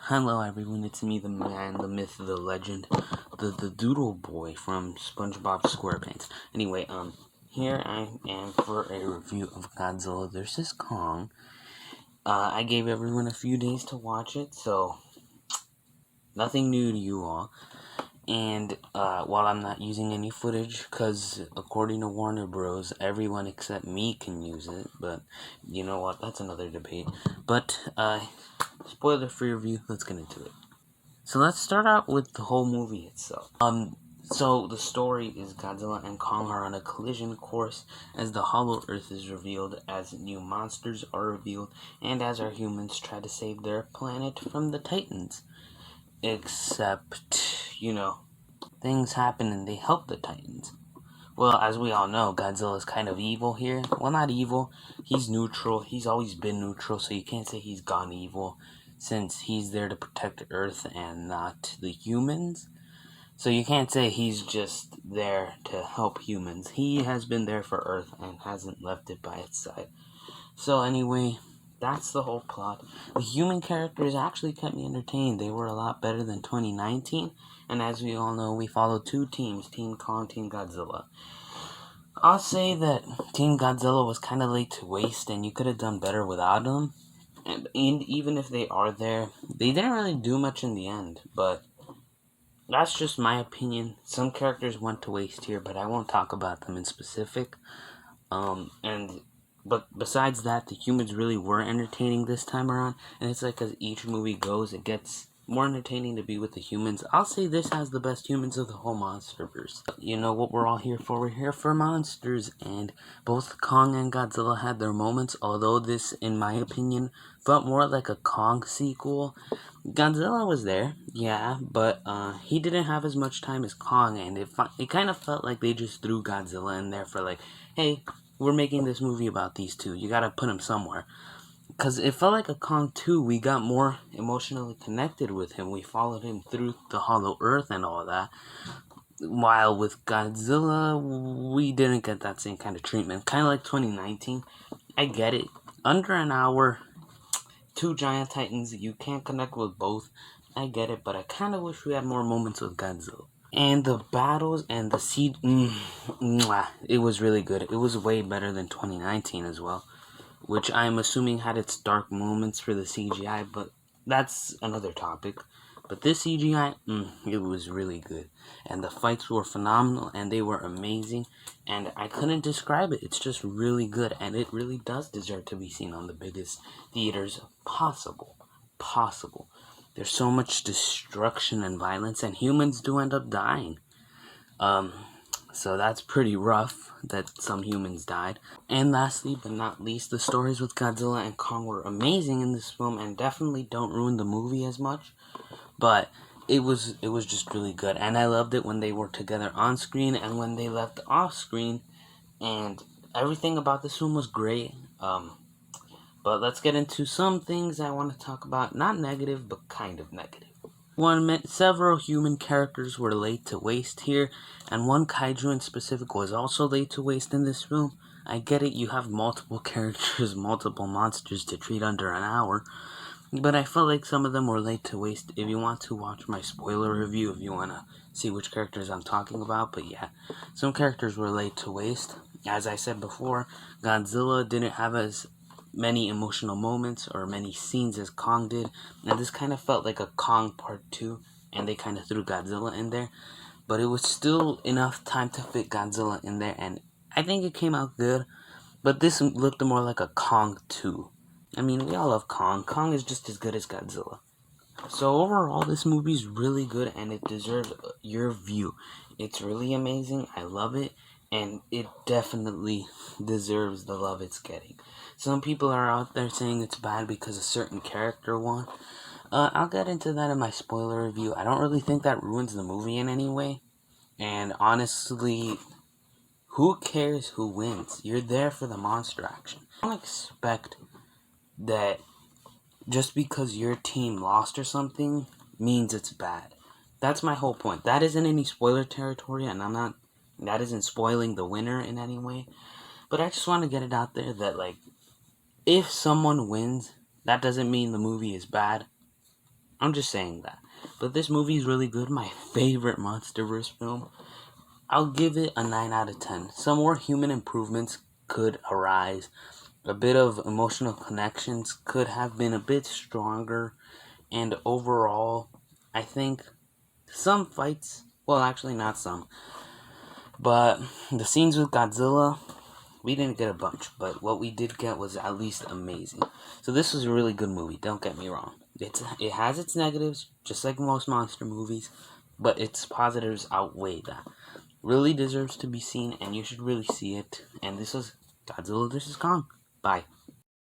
Hello everyone, it's me, the man, the myth, the legend, the doodle boy from SpongeBob SquarePants. Anyway, here I am for a review of Godzilla vs. Kong. I gave everyone a few days to watch it, so nothing new to you all. And, while I'm not using any footage, because according to Warner Bros., everyone except me can use it, but you know what, that's another debate. But, spoiler-free review, let's get into it. So let's start out with the whole movie itself. So the story is Godzilla and Kong are on a collision course as the Hollow Earth is revealed, as new monsters are revealed, and as our humans try to save their planet from the Titans. Except, things happen and they help the Titans. Well, as we all know, Godzilla's kind of evil here. Well, not evil. He's neutral. He's always been neutral, so you can't say he's gone evil, since he's there to protect Earth and not the humans. So you can't say he's just there to help humans. He has been there for Earth and hasn't left it by its side. So anyway, that's the whole plot. The human characters actually kept me entertained. They were a lot better than 2019. And as we all know, we follow two teams, Team Kong, Team Godzilla. I'll say that Team Godzilla was kind of late to waste, and you could have done better without them. And even if they are there, they didn't really do much in the end, but that's just my opinion. Some characters went to waste here, but I won't talk about them in specific. But besides that, the humans really were entertaining this time around, and it's like as each movie goes, it gets more entertaining to be with the humans. I'll say this has the best humans of the whole MonsterVerse. You know what we're all here for? We're here for monsters, and both Kong and Godzilla had their moments, although this, in my opinion, felt more like a Kong sequel. Godzilla was there, yeah, but he didn't have as much time as Kong, and it kind of felt like they just threw Godzilla in there for like, hey, we're making this movie about these two. You gotta put them somewhere. Because it felt like a Kong 2, we got more emotionally connected with him. We followed him through the Hollow Earth and all that. While with Godzilla, we didn't get that same kind of treatment. Kind of like 2019. I get it. Under an hour, two giant titans, you can't connect with both. I get it, but I kind of wish we had more moments with Godzilla. And the battles and the siege, it was really good. It was way better than 2019 as well, which I'm assuming had its dark moments for the CGI, but that's another topic. But this CGI, it was really good. And the fights were phenomenal, and they were amazing, and I couldn't describe it. It's just really good, and it really does deserve to be seen on the biggest theaters possible. There's so much destruction and violence, and humans do end up dying. So that's pretty rough that some humans died. And lastly, but not least, the stories with Godzilla and Kong were amazing in this film, and definitely don't ruin the movie as much. But it was just really good, and I loved it when they were together on screen and when they left off screen, and everything about this film was great. But let's get into some things I want to talk about. Not negative, but kind of negative. Several human characters were laid to waste here, and one kaiju in specific was also laid to waste in this film. I get it, you have multiple characters, multiple monsters to treat under an hour, but I felt like some of them were laid to waste. If you want to watch my spoiler review, if you want to see which characters I'm talking about, but yeah, some characters were laid to waste. As I said before, Godzilla didn't have as many emotional moments or many scenes as Kong did, and this kind of felt like a Kong part 2, and they kind of threw Godzilla in there, but it was still enough time to fit Godzilla in there, and I think it came out good, but this looked more like a Kong 2. I mean, we all love Kong. Kong is just as good as Godzilla. So overall, this movie's really good, and it deserves your view. It's really amazing. I love it, and it definitely deserves the love it's getting. Some people are out there saying it's bad because a certain character won. I'll get into that in my spoiler review. I don't really think that ruins the movie in any way. And honestly, who cares who wins? You're there for the monster action. I don't expect that just because your team lost or something means it's bad. That's my whole point. That isn't any spoiler territory, and that isn't spoiling the winner in any way. But I just want to get it out there that, like, if someone wins, that doesn't mean the movie is bad. I'm just saying that. But this movie is really good. My favorite MonsterVerse film. I'll give it a 9 out of 10. Some more human improvements could arise. A bit of emotional connections could have been a bit stronger. And overall, I think some fights, well, actually, not some, but the scenes with Godzilla, we didn't get a bunch, but what we did get was at least amazing. So this was a really good movie, don't get me wrong. It has its negatives, just like most monster movies, but its positives outweigh that. Really deserves to be seen, and you should really see it. And this was Godzilla vs. Kong. Bye.